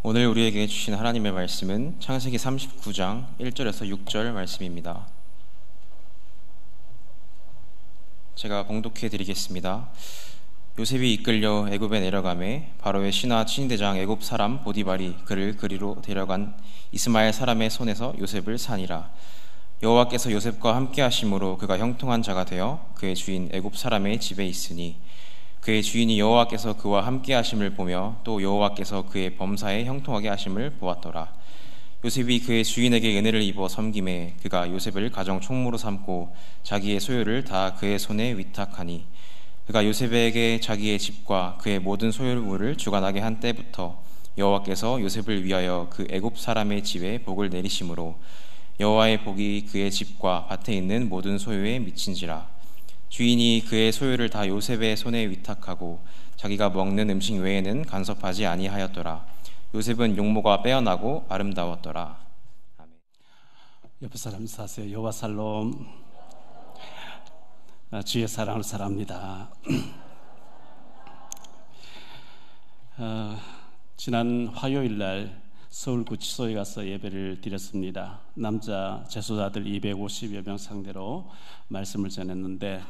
오늘 우리에게 주신 하나님의 말씀은 창세기 39장 1절에서 6절 말씀입니다. 제가 봉독해 드리겠습니다. 요셉이 이끌려 애굽에 내려가매 바로의 신하 친인대장 애굽 사람 보디발이 그를 그리로 데려간 이스마엘 사람의 손에서 요셉을 산이라. 여호와께서 요셉과 함께 하심으로 그가 형통한 자가 되어 그의 주인 애굽 사람의 집에 있으니 그의 주인이 여호와께서 그와 함께 하심을 보며 또 여호와께서 그의 범사에 형통하게 하심을 보았더라. 요셉이 그의 주인에게 은혜를 입어 섬김에 그가 요셉을 가정 총무로 삼고 자기의 소유를 다 그의 손에 위탁하니 그가 요셉에게 자기의 집과 그의 모든 소유물을 주관하게 한 때부터 여호와께서 요셉을 위하여 그 애굽 사람의 집에 복을 내리심으로 여호와의 복이 그의 집과 밭에 있는 모든 소유에 미친지라. 주인이 그의 소유를 다 요셉의 손에 위탁하고 자기가 먹는 음식 외에는 간섭하지 아니하였더라. 요셉은 용모가 빼어나고 아름다웠더라. 아멘. 옆에 사람 인사하세요. 여호와 살롬. 주의 사랑을 사랑합니다. 지난 화요일 날 서울구치소에 가서 예배를 드렸습니다. 남자 재소자들 250여 명 상대로 말씀을 전했는데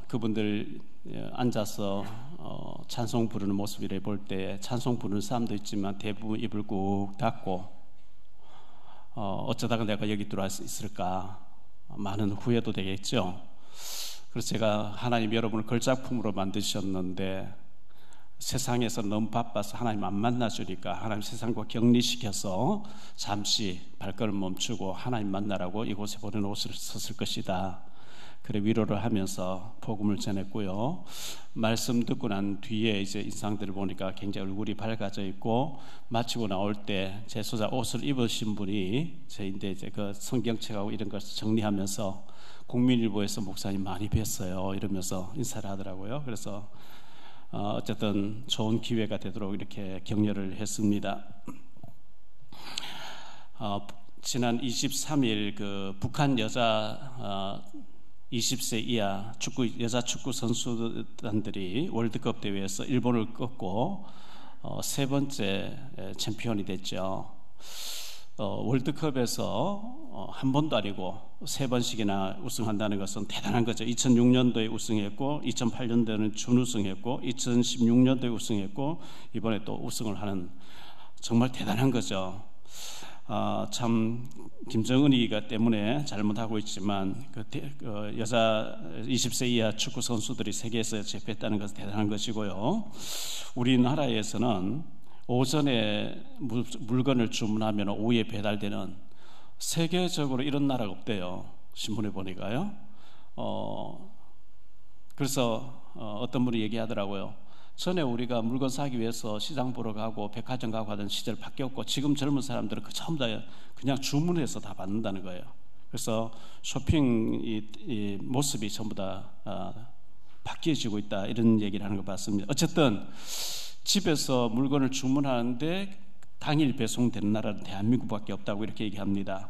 그분들 앉아서 찬송 부르는 모습을 볼 때 찬송 부르는 사람도 있지만 대부분 입을 꾹 닫고 어쩌다가 내가 여기 들어와 있을까 많은 후회도 되겠죠. 그래서 제가 하나님 여러분을 걸작품으로 만드셨는데 세상에서 너무 바빠서 하나님 안 만나주니까 하나님 세상과 격리시켜서 잠시 발걸음 멈추고 하나님 만나라고 이곳에 보내놓으셨을 것이다. 그래 위로를 하면서 복음을 전했고요. 말씀 듣고 난 뒤에 이제 인상들을 보니까 굉장히 얼굴이 밝아져 있고 마치고 나올 때 재소자 옷을 입으신 분이 저인데 이제 그 성경책하고 이런 것을 정리하면서 국민일보에서 목사님 많이 뵀어요 이러면서 인사를 하더라고요. 그래서 어쨌든 좋은 기회가 되도록 이렇게 격려를 했습니다. 지난 23일 그 북한 여자 20세 이하 여자 축구 선수단들이 월드컵 대회에서 일본을 꺾고 세 번째 챔피언이 됐죠. 월드컵에서 한 번도 아니고 세 번씩이나 우승한다는 것은 대단한 거죠. 2006년도에 우승했고 2008년도에는 준우승했고 2016년도에 우승했고 이번에 또 우승을 하는 정말 대단한 거죠. 참 김정은이가 때문에 잘못하고 있지만 그 여자 20세 이하 축구 선수들이 세계에서 제패했다는 것은 대단한 것이고요. 우리나라에서는 오전에 물건을 주문하면 오후에 배달되는 세계적으로 이런 나라가 없대요. 신문에 보니까요. 그래서 어떤 분이 얘기하더라고요. 전에 우리가 물건 사기 위해서 시장 보러 가고 백화점 가고 하던 시절 바뀌었고 지금 젊은 사람들은 전부 다 그냥 주문해서 다 받는다는 거예요. 그래서 쇼핑 이 모습이 전부 다 바뀌어지고 있다 이런 얘기를 하는 거 봤습니다. 어쨌든 집에서 물건을 주문하는데 당일 배송되는 나라는 대한민국밖에 없다고 이렇게 얘기합니다.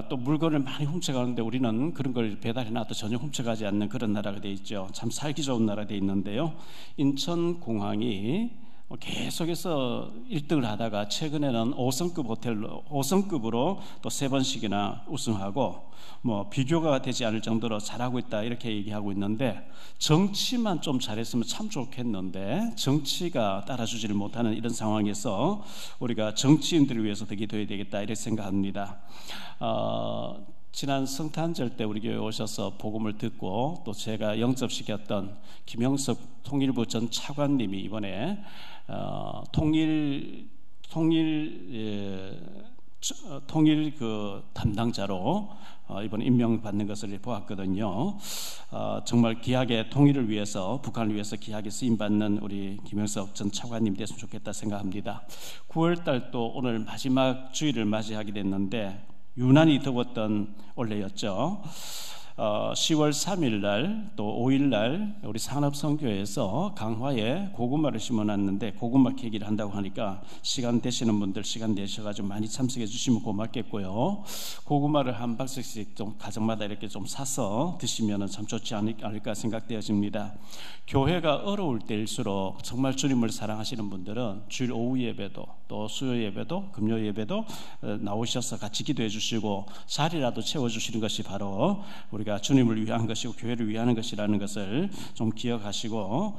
또 물건을 많이 훔쳐가는데 우리는 그런 걸 배달해놔도 전혀 훔쳐가지 않는 그런 나라가 돼 있죠. 참 살기 좋은 나라 돼 있는데요. 인천공항이 계속해서 1등을 하다가 최근에는 5성급 호텔로 5성급으로 또 세 번씩이나 우승하고 뭐 비교가 되지 않을 정도로 잘하고 있다 이렇게 얘기하고 있는데 정치만 좀 잘했으면 참 좋겠는데 정치가 따라주지를 못하는 이런 상황에서 우리가 정치인들을 위해서 더 기도해야 되겠다 이렇게 생각합니다. 지난 성탄절 때 우리 교회 오셔서 복음을 듣고 또 제가 영접시켰던 김영석 통일부 전 차관님이 이번에 통일 그 담당자로 이번 임명받는 것을 보았거든요. 정말 귀하게 통일을 위해서 북한을 위해서 귀하게 쓰임받는 우리 김영석 전 차관님 됐으면 좋겠다 생각합니다. 9월달 또 오늘 마지막 주일을 맞이하게 됐는데 유난히 더웠던 올해였죠. 10월 3일 날 또 5일 날 우리 산업선교회에서 강화에 고구마를 심어놨는데 고구마 캐기를 한다고 하니까 시간 되시는 분들 시간 내셔가지고 많이 참석해 주시면 고맙겠고요. 고구마를 한 박스씩 좀 가정마다 이렇게 좀 사서 드시면 참 좋지 않을까 생각되어집니다. 교회가 어려울 때일수록 정말 주님을 사랑하시는 분들은 주일 오후 예배도 또 수요 예배도 금요 예배도 나오셔서 같이 기도해 주시고 자리라도 채워주시는 것이 바로 우리가 주님을 위한 것이고 교회를 위하는 것이라는 것을 좀 기억하시고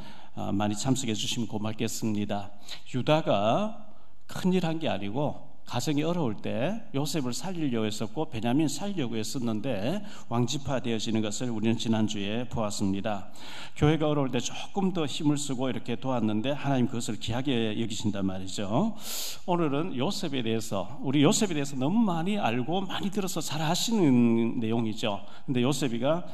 많이 참석해 주시면 고맙겠습니다. 유다가 큰일 한 게 아니고 가정이 어려울 때 요셉을 살리려고 했었고 베냐민 살리려고 했었는데 왕집화되어지는 것을 우리는 지난주에 보았습니다. 교회가 어려울 때 조금 더 힘을 쓰고 이렇게 도왔는데 하나님 그것을 귀하게 여기신단 말이죠. 오늘은 요셉에 대해서 우리 요셉에 대해서 너무 많이 알고 많이 들어서 잘 아시는 내용이죠. 근데 요셉이가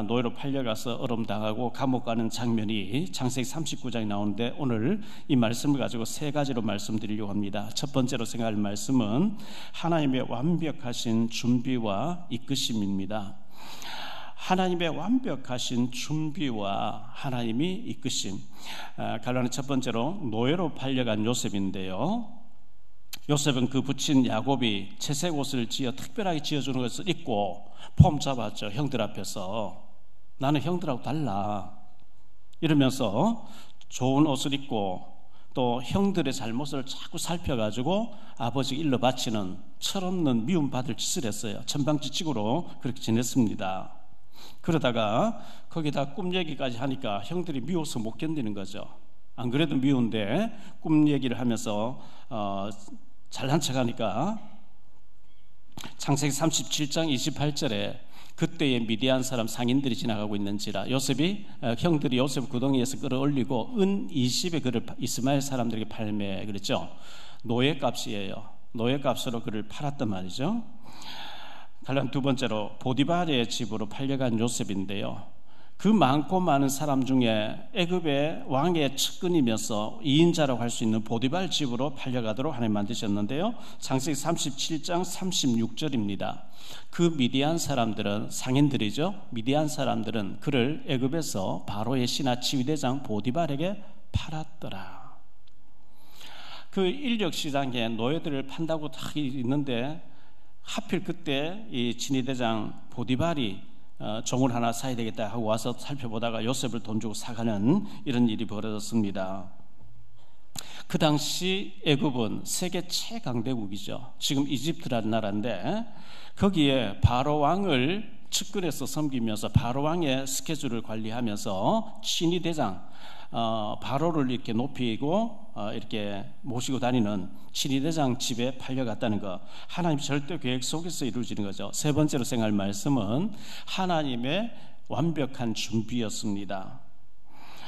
노예로 팔려가서 어려움 당하고 감옥 가는 장면이 창세기 39장에 나오는데 오늘 이 말씀을 가지고 세 가지로 말씀드리려고 합니다. 첫 번째로 생각할 말씀은 하나님의 완벽하신 준비와 이끄심입니다. 하나님의 완벽하신 준비와 하나님이 이끄심. 갈라는 첫 번째로 노예로 팔려간 요셉인데요. 요셉은 그 부친 야곱이 채색 옷을 지어 특별하게 지어주는 것을 입고 폼 잡았죠. 형들 앞에서 나는 형들하고 달라 이러면서 좋은 옷을 입고 또 형들의 잘못을 자꾸 살펴가지고 아버지가 일러 바치는 철없는 미움받을 짓을 했어요. 천방지축으로 그렇게 지냈습니다. 그러다가 거기다 꿈 얘기까지 하니까 형들이 미워서 못 견디는 거죠. 안 그래도 미운데 꿈 얘기를 하면서 잘난 척하니까 창세기 37장 28절에 그때의 미디안 사람 상인들이 지나가고 있는지라 요셉이 형들이 요셉 구덩이에서 끌어올리고 은 20에 그를 이스마엘 사람들에게 팔매 그랬죠. 노예값이에요. 노예값으로 그를 팔았단 말이죠. 갈란 두 번째로 보디발의 집으로 팔려간 요셉인데요. 그 많고 많은 사람 중에 애굽의 왕의 측근이면서 2인자라고 할 수 있는 보디발 집으로 팔려가도록 하나님 만드셨는데요. 창세기 37장 36절입니다. 그 미디안 사람들은 상인들이죠. 미디안 사람들은 그를 애굽에서 바로의 신하 지휘대장 보디발에게 팔았더라. 그 인력시장에 노예들을 판다고 딱 있는데 하필 그때 이 지휘대장 보디발이 종을 하나 사야 되겠다 하고 와서 살펴보다가 요셉을 돈 주고 사가는 이런 일이 벌어졌습니다. 그 당시 애굽은 세계 최강대국이죠. 지금 이집트라는 나라인데 거기에 바로 왕을 측근해서 섬기면서 바로 왕의 스케줄을 관리하면서 친위대장 바로를 이렇게 높이고 이렇게 모시고 다니는 친위대장 집에 팔려갔다는 것, 하나님 절대 계획 속에서 이루어지는 거죠. 세 번째로 생각할 말씀은 하나님의 완벽한 준비였습니다.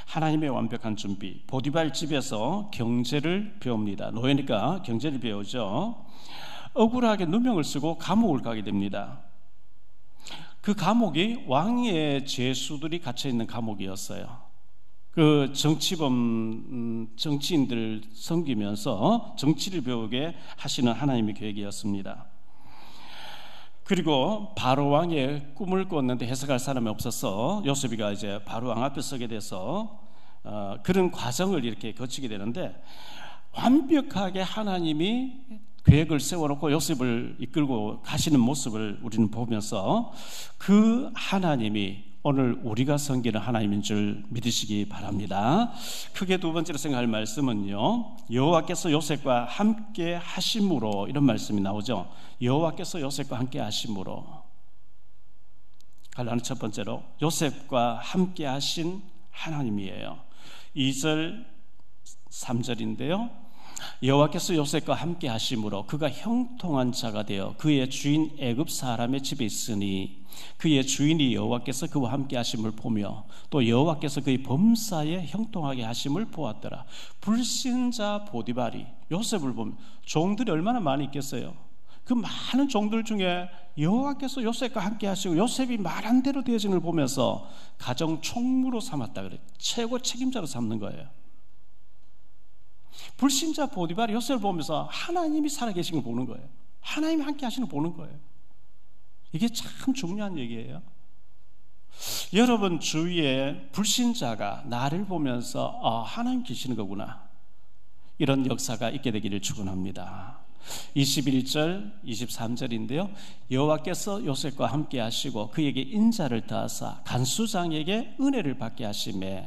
하나님의 완벽한 준비. 보디발 집에서 경제를 배웁니다. 노예니까 경제를 배우죠. 억울하게 누명을 쓰고 감옥을 가게 됩니다. 그 감옥이 왕의 죄수들이 갇혀 있는 감옥이었어요. 그 정치인들 섬기면서 정치를 배우게 하시는 하나님의 계획이었습니다. 그리고 바로 왕의 꿈을 꿨는데 해석할 사람이 없어서 요셉이가 이제 바로 왕 앞에 서게 돼서 그런 과정을 이렇게 거치게 되는데 완벽하게 하나님이 계획을 세워놓고 요셉을 이끌고 가시는 모습을 우리는 보면서 그 하나님이 오늘 우리가 섬기는 하나님인 줄 믿으시기 바랍니다. 크게 두 번째로 생각할 말씀은요, 여호와께서 요셉과 함께 하심으로, 이런 말씀이 나오죠. 여호와께서 요셉과 함께 하심으로. 갈라는 첫 번째로 요셉과 함께 하신 하나님이에요. 2절 3절인데요 여호와께서 요셉과 함께 하심으로 그가 형통한 자가 되어 그의 주인 애굽 사람의 집에 있으니 그의 주인이 여호와께서 그와 함께 하심을 보며 또 여호와께서 그의 범사에 형통하게 하심을 보았더라. 불신자 보디발이 요셉을 보면 종들이 얼마나 많이 있겠어요. 그 많은 종들 중에 여호와께서 요셉과 함께 하시고 요셉이 말한 대로 되어진 걸 보면서 가정 총무로 삼았다 그래요. 최고 책임자로 삼는 거예요. 불신자 보디발이 요셉을 보면서 하나님이 살아계신 걸 보는 거예요. 하나님이 함께 하시는 걸 보는 거예요. 이게 참 중요한 얘기예요. 여러분 주위에 불신자가 나를 보면서 하나님 계시는 거구나, 이런 역사가 있게 되기를 축원합니다. 21절 23절인데요 여호와께서 요셉과 함께 하시고 그에게 인자를 더하사 간수장에게 은혜를 받게 하시매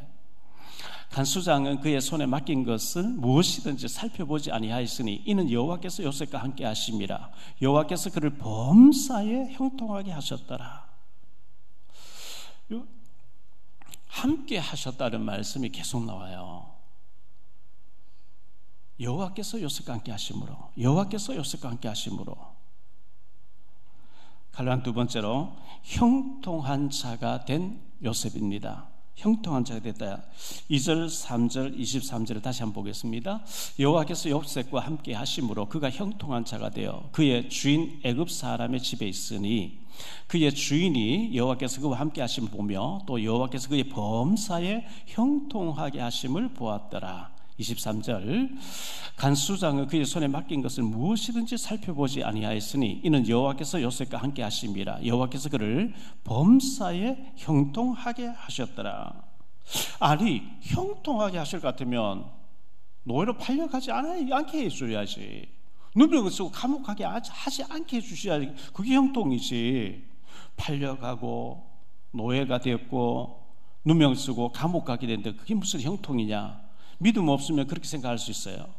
간수장은 그의 손에 맡긴 것을 무엇이든지 살펴보지 아니하였으니 이는 여호와께서 요셉과 함께 하심이라. 여호와께서 그를 범사에 형통하게 하셨더라. 함께 하셨다는 말씀이 계속 나와요. 여호와께서 요셉과 함께 하심으로, 여호와께서 요셉과 함께 하심으로. 갈라한 두 번째로 형통한 자가 된 요셉입니다. 형통한 자가 됐다. 2절 3절 23절을 다시 한번 보겠습니다. 여호와께서 요셉과 함께 하심으로 그가 형통한 자가 되어 그의 주인 애굽 사람의 집에 있으니 그의 주인이 여호와께서 그와 함께 하심을 보며 또 여호와께서 그의 범사에 형통하게 하심을 보았더라. 23절 간수장은 그의 손에 맡긴 것을 무엇이든지 살펴보지 아니하였으니 이는 여호와께서 요셉과 함께 하심이라. 여호와께서 그를 범사에 형통하게 하셨더라. 아니 형통하게 하실 것 같으면 노예로 팔려가지 않게 해줘야지, 누명을 쓰고 감옥하게 하지 않게 해주셔야지. 그게 형통이지. 팔려가고 노예가 되었고 누명 쓰고 감옥 가게 되는데 그게 무슨 형통이냐. 믿음 없으면 그렇게 생각할 수 있어요.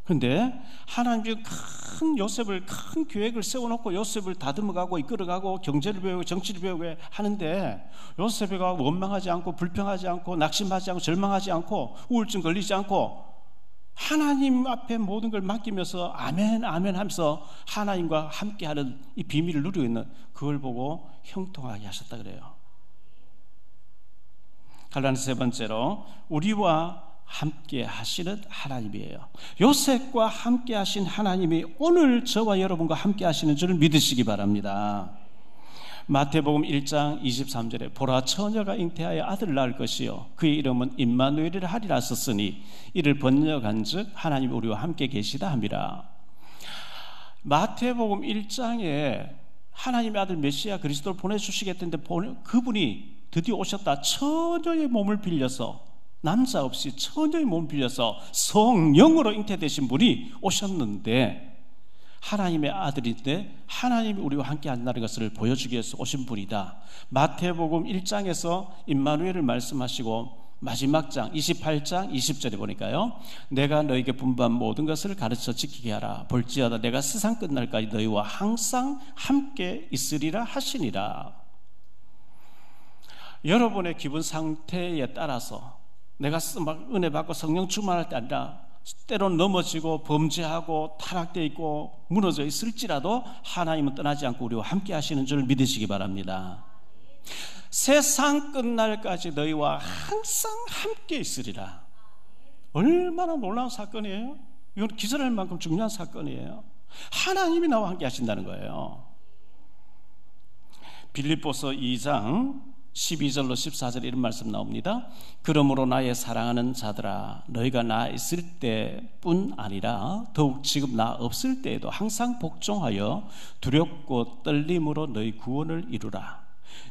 그런데 하나님이 큰 요셉을, 큰 계획을 세워놓고 요셉을 다듬어가고 이끌어가고 경제를 배우고 정치를 배우고 하는데 요셉이가 원망하지 않고 불평하지 않고 낙심하지 않고 절망하지 않고 우울증 걸리지 않고 하나님 앞에 모든 걸 맡기면서 아멘 아멘 하면서 하나님과 함께하는 이 비밀을 누리고 있는, 그걸 보고 형통하게 하셨다 그래요. 갈라디아서 세 번째로 우리와 함께 하시는 하나님이에요. 요셉과 함께 하신 하나님이 오늘 저와 여러분과 함께 하시는 줄을 믿으시기 바랍니다. 마태복음 1장 23절에 보라 처녀가 잉태하여 아들을 낳을 것이요 그의 이름은 임마누엘이라 하리라 썼으니 이를 번역한즉 하나님이 우리와 함께 계시다 함이라. 마태복음 1장에 하나님의 아들 메시아 그리스도를 보내주시겠다는데 그분이 드디어 오셨다. 처녀의 몸을 빌려서, 남자 없이 처녀의 몸을 빌려서 성령으로 잉태되신 분이 오셨는데 하나님의 아들인데 하나님이 우리와 함께 한다는 것을 보여주기 위해서 오신 분이다. 마태복음 1장에서 임마누엘을 말씀하시고 마지막 장 28장 20절에 보니까요 내가 너에게 분부한 모든 것을 가르쳐 지키게 하라. 볼지어다 내가 세상 끝날까지 너희와 항상 함께 있으리라 하시니라. 여러분의 기분 상태에 따라서 내가 막 은혜 받고 성령 충만할 때 아니라 때론 넘어지고 범죄하고 타락되어 있고 무너져 있을지라도 하나님은 떠나지 않고 우리와 함께 하시는 줄 믿으시기 바랍니다. 세상 끝날까지 너희와 항상 함께 있으리라. 얼마나 놀라운 사건이에요. 이건 기절할 만큼 중요한 사건이에요. 하나님이 나와 함께 하신다는 거예요. 빌립보서 2장 12절로 14절에 이런 말씀 나옵니다. 그러므로 나의 사랑하는 자들아 너희가 나 있을 때뿐 아니라 더욱 지금 나 없을 때에도 항상 복종하여 두렵고 떨림으로 너희 구원을 이루라.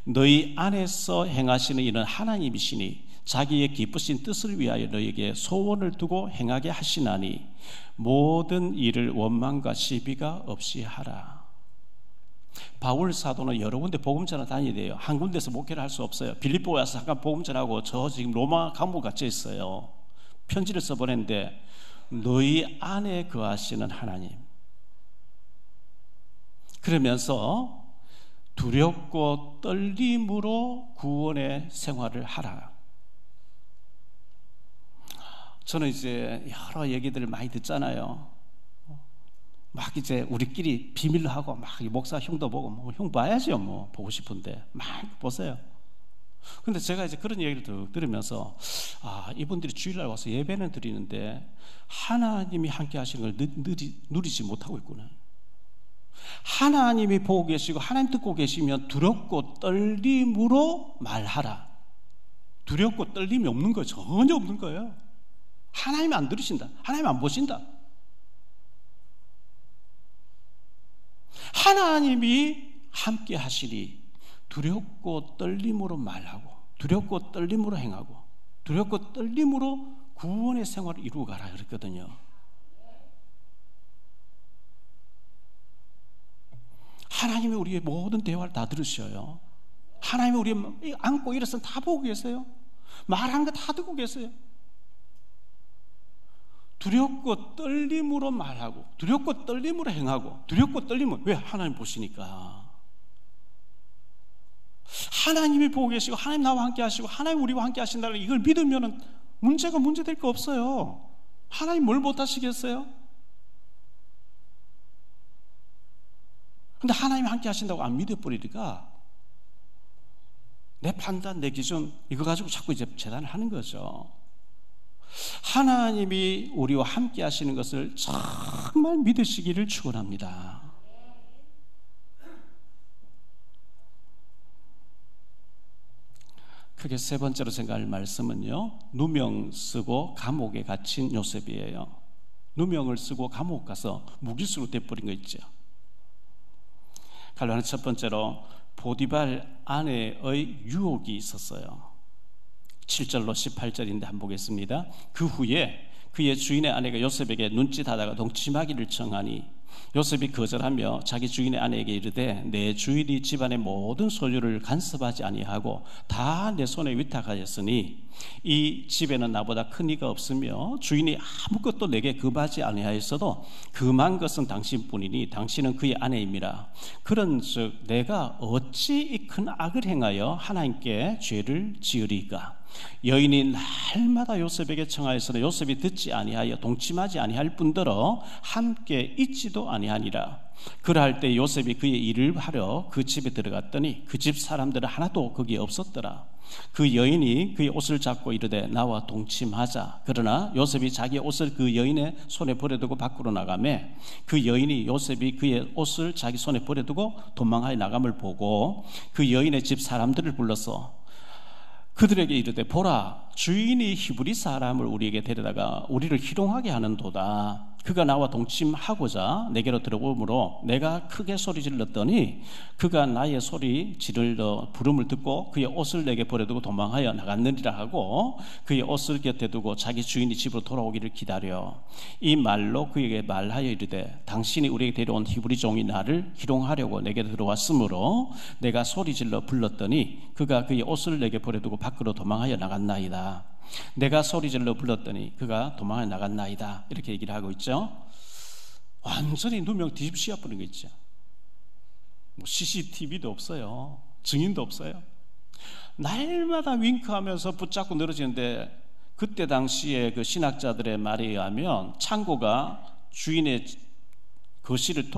너희 안에서 행하시는 이는 하나님이시니 자기의 기쁘신 뜻을 위하여 너희에게 소원을 두고 행하게 하시나니 모든 일을 원망과 시비가 없이 하라. 바울 사도는 여러 군데 복음 전을 다녀야 돼요. 한 군데서 목회를 할 수 없어요. 빌립보에 와서 잠깐 복음 전하고 저 지금 로마 감옥 갇혀 있어요. 편지를 써보냈는데 너희 안에 거하시는 하나님, 그러면서 두렵고 떨림으로 구원의 생활을 하라. 저는 이제 여러 얘기들을 많이 듣잖아요. 막 이제 우리끼리 비밀로 하고 막 목사 형도 보고 뭐 형 봐야죠. 뭐 보고 싶은데 막 보세요. 근데 제가 이제 그런 얘기를 들으면서 이분들이 주일날 와서 예배는 드리는데 하나님이 함께 하시는 걸 누리지 못하고 있구나. 하나님이 보고 계시고 하나님 듣고 계시면 두렵고 떨림으로 말하라. 두렵고 떨림이 없는 거예요. 전혀 없는 거예요. 하나님이 안 들으신다. 하나님이 안 보신다. 하나님이 함께 하시니 두렵고 떨림으로 말하고 두렵고 떨림으로 행하고 두렵고 떨림으로 구원의 생활을 이루어가라 그랬거든요. 하나님이 우리의 모든 대화를 다 들으셔요. 하나님이 우리 안고 일어서는 다 보고 계세요. 말하는 거 다 듣고 계세요. 두렵고 떨림으로 말하고 두렵고 떨림으로 행하고 두렵고 떨림으로, 왜? 하나님 보시니까. 하나님이 보고 계시고 하나님 나와 함께 하시고 하나님 우리와 함께 하신다는 이걸 믿으면 문제될 거 없어요. 하나님 뭘 못하시겠어요? 근데 하나님이 함께 하신다고 안 믿어버리니까 내 판단, 내 기준 이거 가지고 자꾸 이제 재단을 하는 거죠. 하나님이 우리와 함께 하시는 것을 정말 믿으시기를 축원합니다. 크게 세 번째로 생각할 말씀은요, 누명 쓰고 감옥에 갇힌 요셉이에요. 누명을 쓰고 감옥 가서 무기수로 돼버린 거 있죠. 갈라는 첫 번째로 보디발 아내의 유혹이 있었어요. 7절로 18절인데 한번 보겠습니다. 그 후에 그의 주인의 아내가 요셉에게 눈짓하다가 동침하기를 청하니 요셉이 거절하며 자기 주인의 아내에게 이르되 내 주인이 집안의 모든 소유를 간섭하지 아니하고 다 내 손에 위탁하였으니 이 집에는 나보다 큰 이가 없으며 주인이 아무것도 내게 금하지 아니하였어도 금한 것은 당신뿐이니 당신은 그의 아내임이라. 그런즉 내가 어찌 이 큰 악을 행하여 하나님께 죄를 지으리까. 여인이 날마다 요셉에게 청하였으나 요셉이 듣지 아니하여 동침하지 아니할 뿐더러 함께 있지도 아니하니라. 그러할 때 요셉이 그의 일을 하려 그 집에 들어갔더니 그 집 사람들은 하나도 거기에 없었더라. 그 여인이 그의 옷을 잡고 이르되 나와 동침하자. 그러나 요셉이 자기 옷을 그 여인의 손에 버려두고 밖으로 나가매 그 여인이 요셉이 그의 옷을 자기 손에 버려두고 도망하여 나감을 보고 그 여인의 집 사람들을 불러서 그들에게 이르되 보라, 주인이 히브리 사람을 우리에게 데려다가 우리를 희롱하게 하는도다. 그가 나와 동침하고자 내게로 들어오므로 내가 크게 소리 질렀더니 그가 나의 소리 지르러 부름을 듣고 그의 옷을 내게 버려두고 도망하여 나갔느니라 하고 그의 옷을 곁에 두고 자기 주인이 집으로 돌아오기를 기다려 이 말로 그에게 말하여 이르되 당신이 우리에게 데려온 히브리 종이 나를 희롱하려고 내게 들어왔으므로 내가 소리 질러 불렀더니 그가 그의 옷을 내게 버려두고 밖으로 도망하여 나갔나이다. 내가 소리질러 불렀더니 그가 도망해 나갔나이다. 이렇게 얘기를 하고 있죠. 완전히 누명 뒤집시어 버린 거 있죠. 뭐 CCTV도 없어요. 증인도 없어요. 날마다 윙크하면서 붙잡고 늘어지는데 그때 당시에 그 신학자들의 말에 의하면 창고가 주인의 거실을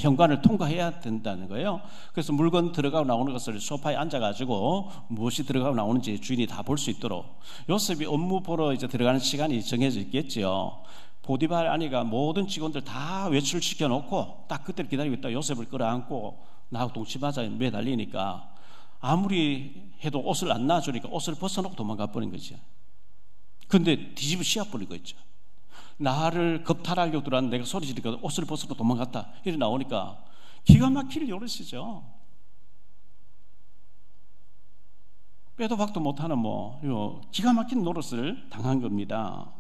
현관을 통과해야 된다는 거예요. 그래서 물건 들어가고 나오는 것을 소파에 앉아가지고 무엇이 들어가고 나오는지 주인이 다 볼 수 있도록 요셉이 업무 보러 이제 들어가는 시간이 정해져 있겠죠. 보디발 아내가 모든 직원들 다 외출시켜 놓고 딱 그때를 기다리고 있다 요셉을 끌어안고 나하고 동침하자 매달리니까 아무리 해도 옷을 안 놔주니까 옷을 벗어놓고 도망가 버린 거죠. 근데 뒤집어 씌워버린 거 있죠. 나를 겁탈하려고 들어왔는데 내가 소리 지르니까 옷을 벗고 도망갔다. 이래 나오니까 기가 막힐 노릇이죠. 빼도 박도 못하는 기가 막힌 노릇을 당한 겁니다.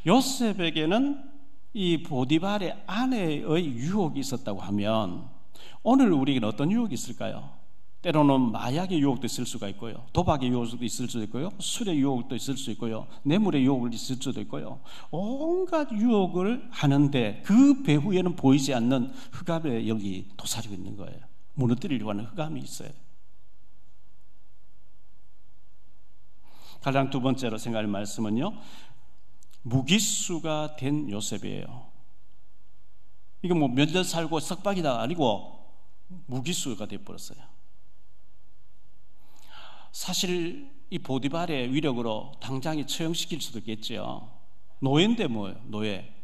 요셉에게는 이 보디발의 아내의 유혹이 있었다고 하면 오늘 우리에게는 어떤 유혹이 있을까요? 때로는 마약의 유혹도 있을 수가 있고요, 도박의 유혹도 있을 수도 있고요, 술의 유혹도 있을 수 있고요, 뇌물의 유혹이 있을 수도 있고요. 온갖 유혹을 하는데 그 배후에는 보이지 않는 흑암의 영이 도사리고 있는 거예요. 무너뜨리려고 하는 흑암이 있어요. 가장 두 번째로 생각할 말씀은요, 무기수가 된 요셉이에요. 이게 몇 년 살고 석박이다 아니고 무기수가 되어버렸어요. 사실 이 보디발의 위력으로 당장에 처형시킬 수도 있겠죠. 노예인데 뭐예요? 노예.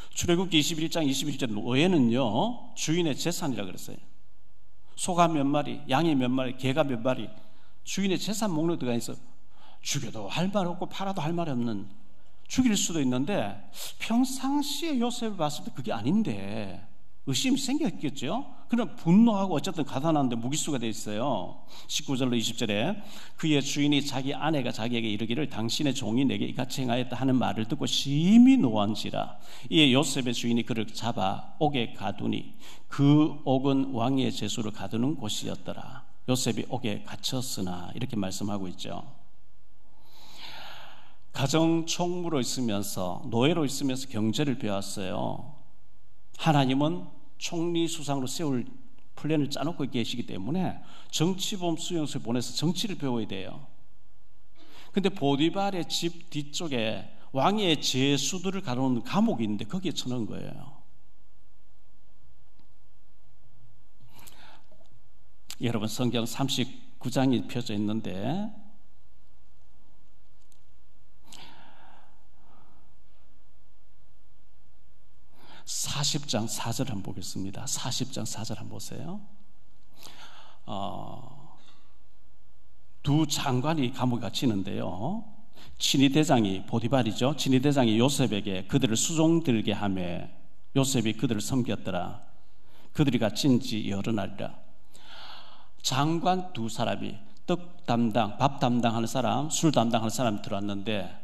출애굽기 21장 21절 노예는요 주인의 재산이라 그랬어요. 소가 몇 마리, 양이 몇 마리, 개가 몇 마리, 주인의 재산 목록에 들어가 있어. 죽여도 할 말 없고 팔아도 할 말이 없는, 죽일 수도 있는데 평상시에 요셉을 봤을 때 그게 아닌데 의심이 생겼겠죠. 그럼 분노하고 어쨌든 가다놨는데 무기수가 돼 있어요. 19절로 20절에 그의 주인이 자기 아내가 자기에게 이르기를 당신의 종이 내게 이같이 행하였다 하는 말을 듣고 심히 노한지라. 이에 요셉의 주인이 그를 잡아 옥에 가두니 그 옥은 왕의 제수를 가두는 곳이었더라. 요셉이 옥에 갇혔으나 이렇게 말씀하고 있죠. 가정 총무로 있으면서 노예로 있으면서 경제를 배웠어요. 하나님은 총리 수상으로 세울 플랜을 짜놓고 계시기 때문에 정치범 수용소에 보내서 정치를 배워야 돼요. 근데 보디발의 집 뒤쪽에 왕의 제수들을 가둬놓은 감옥이 있는데 거기에 쳐넣은 거예요. 여러분 성경 39장이 펴져 있는데 40장 4절 한번 보겠습니다. 40장 4절 한번 보세요. 두 장관이 감옥에 갇히는데요. 친위대장이 보디발이죠. 친위대장이 요셉에게 그들을 수종들게 하며 요셉이 그들을 섬겼더라. 그들이 갇힌 지 여러 날이라. 장관 두 사람이 떡 담당, 밥 담당하는 사람, 술 담당하는 사람이 들어왔는데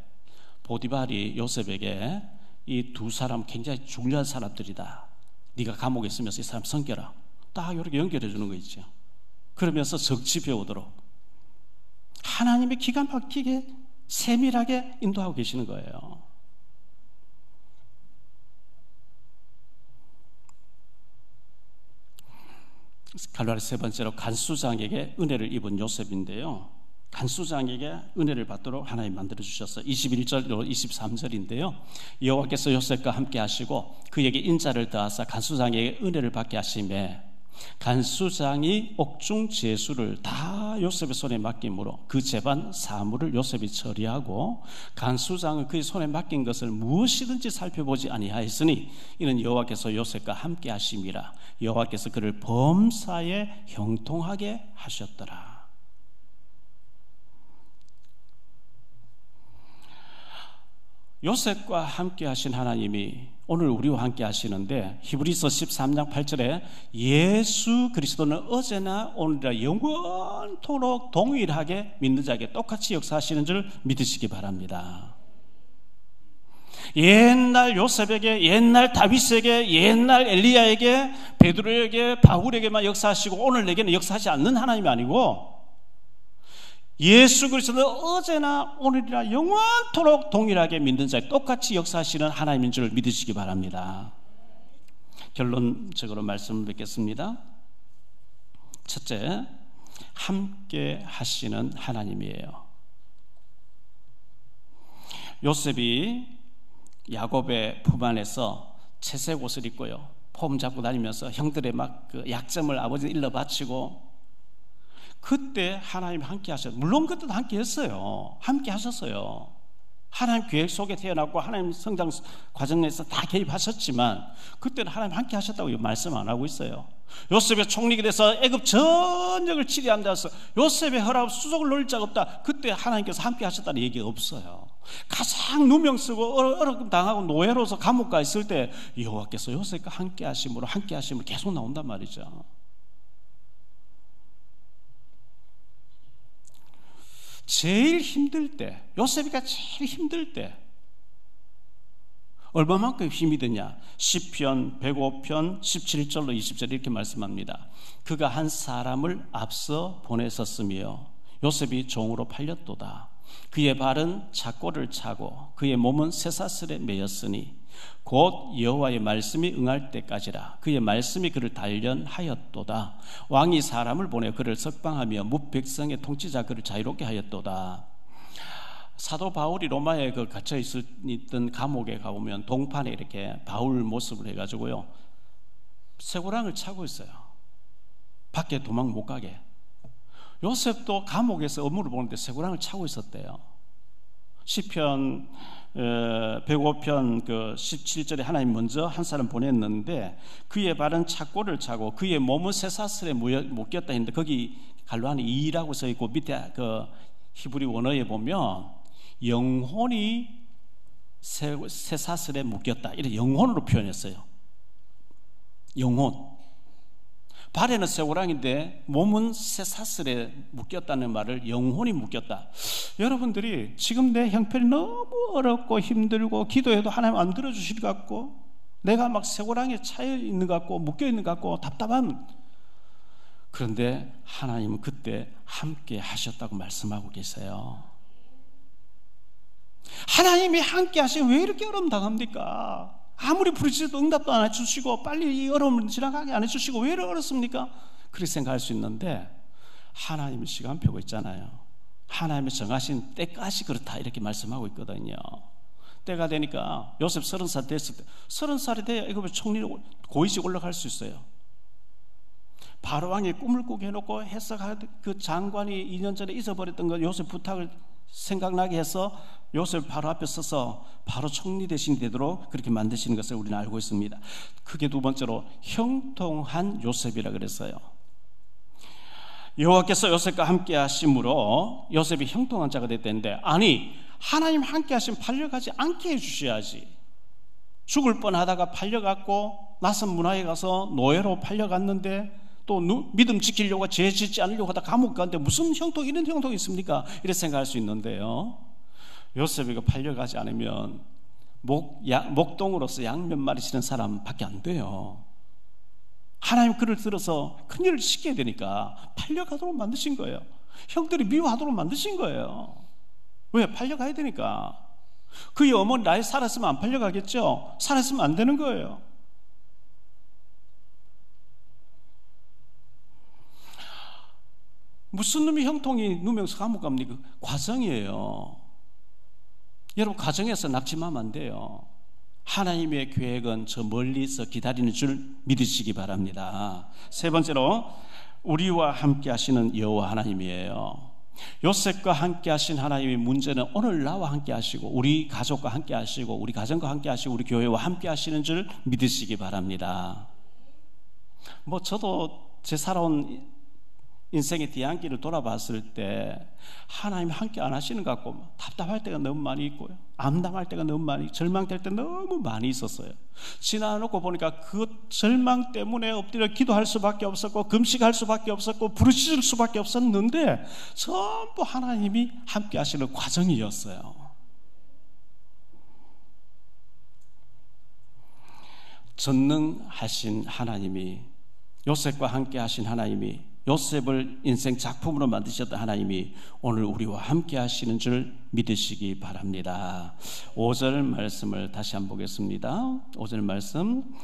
보디발이 요셉에게 이 두 사람 굉장히 중요한 사람들이다. 네가 감옥에 있으면서 이 사람 섬겨라. 딱 이렇게 연결해 주는 거 있죠. 그러면서 적지 배우도록 하나님의 기가 막히게 세밀하게 인도하고 계시는 거예요. 갈라리 세 번째로 간수장에게 은혜를 입은 요셉인데요. 간수장에게 은혜를 받도록 하나님 만들어 주셨어요. 21절로 23절인데요. 여호와께서 요셉과 함께 하시고 그에게 인자를 더하사 간수장에게 은혜를 받게 하시매 간수장이 옥중 제수를 다 요셉의 손에 맡김으로 그 재반 사물을 요셉이 처리하고 간수장은 그의 손에 맡긴 것을 무엇이든지 살펴보지 아니하였으니 이는 여호와께서 요셉과 함께 하심이라. 여호와께서 그를 범사에 형통하게 하셨더라. 요셉과 함께 하신 하나님이 오늘 우리와 함께 하시는데 히브리서 13장 8절에 예수 그리스도는 어제나 오늘이라 영원토록 동일하게 믿는 자에게 똑같이 역사하시는 줄 믿으시기 바랍니다. 옛날 요셉에게, 옛날 다윗에게, 옛날 엘리야에게, 베드로에게, 바울에게만 역사하시고 오늘 내게는 역사하지 않는 하나님이 아니고 예수 그리스도는 어제나 오늘이라 영원토록 동일하게 믿는 자에 똑같이 역사하시는 하나님인 줄 믿으시기 바랍니다. 결론적으로 말씀을 뵙겠습니다. 첫째, 함께 하시는 하나님이에요. 요셉이 야곱의 품 안에서 채색 옷을 입고요, 폼 잡고 다니면서 형들의 막 그 약점을 아버지는 일러 바치고 그때 하나님 함께 하셨어요. 물론 그때도 함께 했어요. 함께 하셨어요. 하나님 계획 속에 태어났고 하나님 성장 과정에서 다 개입하셨지만 그때는 하나님 함께 하셨다고 말씀 안 하고 있어요. 요셉의 총리가 돼서 애굽 전역을 치리한다 해서 요셉의 허락 수족을 놓을 자가 없다. 그때 하나님께서 함께 하셨다는 얘기가 없어요. 가장 누명 쓰고 어렵게 당하고 노예로서 감옥 가 있을 때 여호와께서 요셉과 함께 하심으로 계속 나온단 말이죠. 제일 힘들 때, 요셉이가 제일 힘들 때 얼마만큼 힘이 드냐? 시편 105편 17절로 20절 이렇게 말씀합니다. 그가 한 사람을 앞서 보내셨으며 요셉이 종으로 팔렸도다. 그의 발은 착고를 차고 그의 몸은 쇠사슬에 매였으니 곧 여호와의 말씀이 응할 때까지라. 그의 말씀이 그를 단련하였도다. 왕이 사람을 보내 그를 석방하며 뭇백성의 통치자 그를 자유롭게 하였도다. 사도 바울이 로마에 갇혀 있던 감옥에 가보면 동판에 이렇게 바울 모습을 해가지고요 쇠고랑을 차고 있어요. 밖에 도망 못 가게. 요셉도 감옥에서 업무를 보는데 쇠고랑을 차고 있었대요. 시편 105편 17절에 하나님 먼저 한 사람 보냈는데 그의 발은 착고를 차고 그의 몸은 쇠사슬에 묶였다 했는데 거기 갈로 안에 이라고 써 있고 밑에 그 히브리 원어에 보면 영혼이 쇠사슬에 묶였다 이렇게 영혼으로 표현했어요. 영혼. 발에는 쇠고랑인데 몸은 쇠사슬에 묶였다는 말을 영혼이 묶였다. 여러분들이 지금 내 형편이 너무 어렵고 힘들고 기도해도 하나님 안 들어주실 것 같고 내가 막 쇠고랑에 차여 있는 것 같고 묶여 있는 것 같고 답답한, 그런데 하나님은 그때 함께 하셨다고 말씀하고 계세요. 하나님이 함께 하시면 왜 이렇게 어려움 당합니까? 아무리 부르짖어도 응답도 안 해주시고 빨리 이 어려움을 지나가게 안 해주시고 왜 이렇게 어렵습니까? 그렇게 생각할 수 있는데 하나님의 시간표가 있잖아요. 하나님이 정하신 때까지 그렇다 이렇게 말씀하고 있거든요. 때가 되니까 요셉 30살 됐을 때 30살이 돼야 애굽의 총리로 고위직 올라갈 수 있어요. 바로왕이 꿈을 꾸게 해놓고 해석할 그 장관이 2년 전에 잊어버렸던 거 요셉 부탁을 생각나게 해서 요셉 바로 앞에 서서 바로 총리 대신이 되도록 그렇게 만드시는 것을 우리는 알고 있습니다. 그게 두 번째로 형통한 요셉이라 그랬어요. 여호와께서 요셉과 함께 하심으로 요셉이 형통한 자가 됐다는데, 아니 하나님 함께 하시면 팔려가지 않게 해주셔야지. 죽을 뻔하다가 팔려갔고 낯선 문화에 가서 노예로 팔려갔는데 또 믿음 지키려고 죄 짓지 않으려고 하다 감옥 갔는데 무슨 형통, 이런 형통이 있습니까? 이렇게 생각할 수 있는데요, 요셉이가 팔려가지 않으면 목동으로서 양 몇 마리 치는 사람밖에 안 돼요. 하나님 그를 들어서 큰일을 시켜야 되니까 팔려가도록 만드신 거예요. 형들이 미워하도록 만드신 거예요. 왜? 팔려가야 되니까. 그의 어머니 나이 살았으면 안 팔려가겠죠? 살았으면 안 되는 거예요. 무슨 놈이 형통이 누명서 감옥 갑니까? 과정이에요. 여러분, 과정에서 낙심하면 안 돼요. 하나님의 계획은 저 멀리서 기다리는 줄 믿으시기 바랍니다. 세 번째로 우리와 함께 하시는 여호와 하나님이에요. 요셉과 함께 하신 하나님의 문제는 오늘 나와 함께 하시고 우리 가족과 함께 하시고 우리 가정과 함께 하시고 우리 교회와 함께 하시는 줄 믿으시기 바랍니다. 저도 제 살아온 인생의 뒤안길을 돌아봤을 때 하나님 함께 안 하시는 것 같고 답답할 때가 너무 많이 있고요, 암담할 때가 너무 많이, 절망될 때 너무 많이 있었어요. 지나놓고 보니까 그 절망 때문에 엎드려 기도할 수밖에 없었고 금식할 수밖에 없었고 부르짖을 수밖에 없었는데 전부 하나님이 함께 하시는 과정이었어요. 전능하신 하나님이, 요셉과 함께 하신 하나님이, 요셉을 인생 작품으로 만드셨던 하나님이 오늘 우리와 함께 하시는 줄 믿으시기 바랍니다. 5절 말씀을 다시 한번 보겠습니다. 5절 말씀,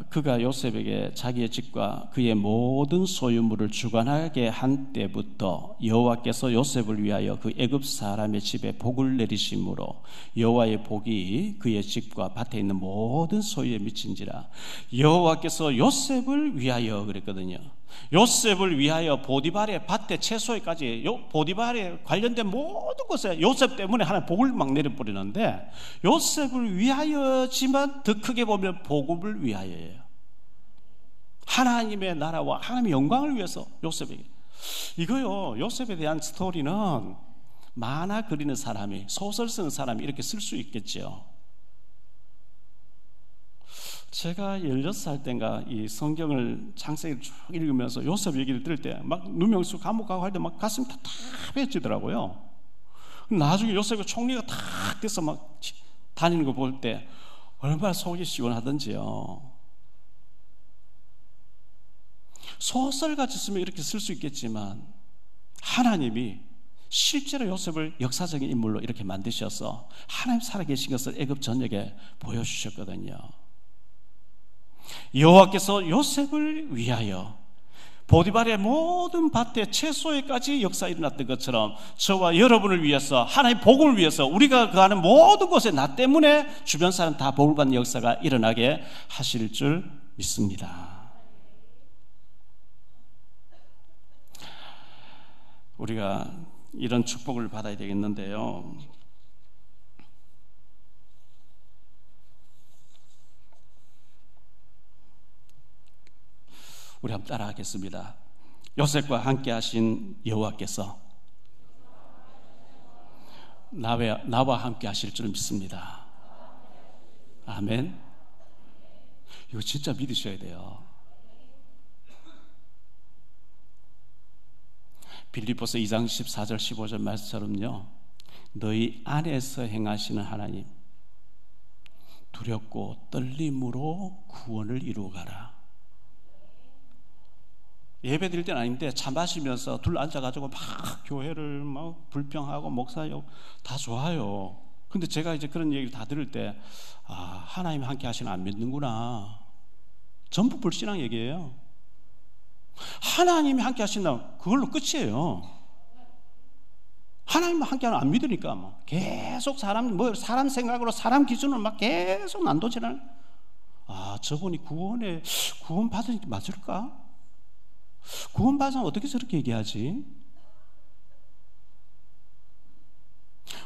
그가 요셉에게 자기의 집과 그의 모든 소유물을 주관하게 한 때부터 여호와께서 요셉을 위하여 그 애굽 사람의 집에 복을 내리심으로 여호와의 복이 그의 집과 밭에 있는 모든 소유에 미친지라. 여호와께서 요셉을 위하여 그랬거든요. 요셉을 위하여 보디발의 밭에 채소에까지, 보디발에 관련된 모든 것에 요셉 때문에 하나님 복을 막 내려버리는데, 요셉을 위하여지만 더 크게 보면 복음을 위하여예요. 하나님의 나라와 하나님의 영광을 위해서 요셉에게. 이거요, 요셉에 대한 스토리는 만화 그리는 사람이, 소설 쓰는 사람이 이렇게 쓸 수 있겠죠. 제가 16살 때인가 이 성경을 창세기를 쭉 읽으면서 요셉 얘기를 들을 때 막 누명수 감옥 가고 할 때 막 가슴이 답답해지더라고요. 나중에 요셉이 총리가 탁 돼서 막 다니는 거 볼 때 얼마나 속이 시원하던지요. 소설같이 쓰면 이렇게 쓸 수 있겠지만 하나님이 실제로 요셉을 역사적인 인물로 이렇게 만드셔서 하나님 살아계신 것을 애굽 전역에 보여주셨거든요. 여호와께서 요셉을 위하여 보디발의 모든 밭에 채소에까지 역사 일어났던 것처럼 저와 여러분을 위해서, 하나님의 복음을 위해서, 우리가 거하는 모든 곳에 나 때문에 주변 사람 다 복을 받는 역사가 일어나게 하실 줄 믿습니다. 우리가 이런 축복을 받아야 되겠는데요, 우리 한번 따라하겠습니다. 요셉과 함께 하신 여호와께서 나와 함께 하실 줄 믿습니다. 아멘. 이거 진짜 믿으셔야 돼요. 빌립보서 2장 14절 15절 말씀처럼요, 너희 안에서 행하시는 하나님 두렵고 떨림으로 구원을 이루어가라. 예배 드릴 때는 아닌데 차 마시면서 둘 앉아가지고 막 교회를 막 불평하고 목사욕 다 좋아요. 근데 제가 이제 그런 얘기를 다 들을 때, 아, 하나님 함께 하시는 안 믿는구나. 전부 불신앙 얘기예요. 하나님이 함께 하신다면 그걸로 끝이에요. 하나님과 함께하는 안 믿으니까 뭐 계속 사람 생각으로 사람 기준으로 막 계속 난도질하는. 아, 저분이 구원 받으니까 맞을까? 구원 받으면 어떻게 저렇게 얘기하지?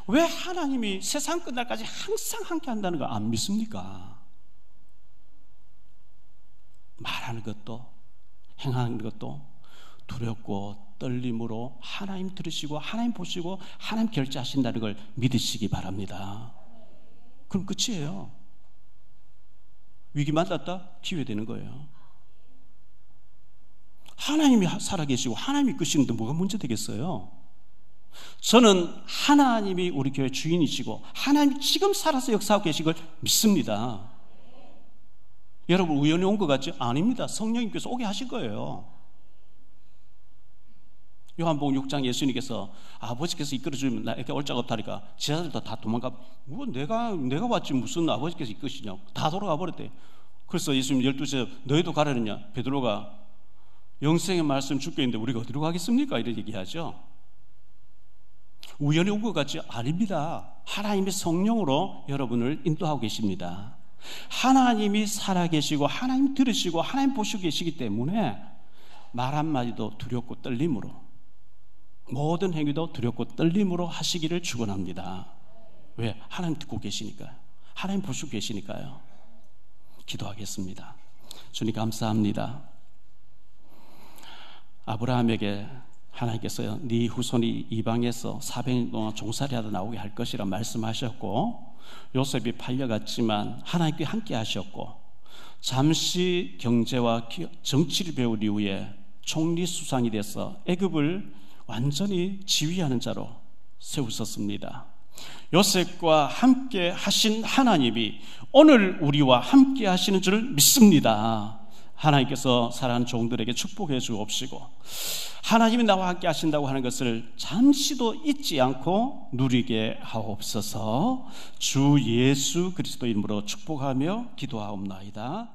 왜 하나님이 세상 끝날까지 항상 함께 한다는 걸 안 믿습니까? 말하는 것도 행하는 것도 두렵고 떨림으로 하나님 들으시고 하나님 보시고 하나님 결제하신다는 걸 믿으시기 바랍니다. 그럼 끝이에요. 위기 만났다 기회 되는 거예요. 하나님이 살아계시고 하나님이 이끄시는데 뭐가 문제 되겠어요? 저는 하나님이 우리 교회 주인이시고 하나님이 지금 살아서 역사하고 계신 걸 믿습니다. 여러분 우연히 온 것 같죠? 아닙니다. 성령님께서 오게 하신 거예요. 요한복음 6장 예수님께서 아버지께서 이끌어주면 나에게 올 자가 없다니까 제자들도 다 도망가. 뭐 내가 왔지 무슨 아버지께서 이끄시냐고 다 돌아가 버렸대. 그래서 예수님 12시에 너희도 가라느냐? 베드로가 영생의 말씀 줄게 있는데 우리가 어디로 가겠습니까? 이런 얘기하죠. 우연히 온 것 같지? 아닙니다. 하나님의 성령으로 여러분을 인도하고 계십니다. 하나님이 살아계시고 하나님 들으시고 하나님 보시고 계시기 때문에 말 한마디도 두렵고 떨림으로, 모든 행위도 두렵고 떨림으로 하시기를 축원합니다. 왜? 하나님 듣고 계시니까요. 하나님 보시고 계시니까요. 기도하겠습니다. 주님 감사합니다. 아브라함에게 하나님께서 네 후손이 이방에서 400년 동안 종살이하다 나오게 할 것이라 말씀하셨고, 요셉이 팔려갔지만 하나님께 함께 하셨고, 잠시 경제와 정치를 배울 이후에 총리 수상이 돼서 애굽을 완전히 지휘하는 자로 세우셨습니다. 요셉과 함께 하신 하나님이 오늘 우리와 함께 하시는 줄 믿습니다. 하나님께서 사랑하는 종들에게 축복해 주옵시고 하나님이 나와 함께 하신다고 하는 것을 잠시도 잊지 않고 누리게 하옵소서. 주 예수 그리스도 이름으로 축복하며 기도하옵나이다.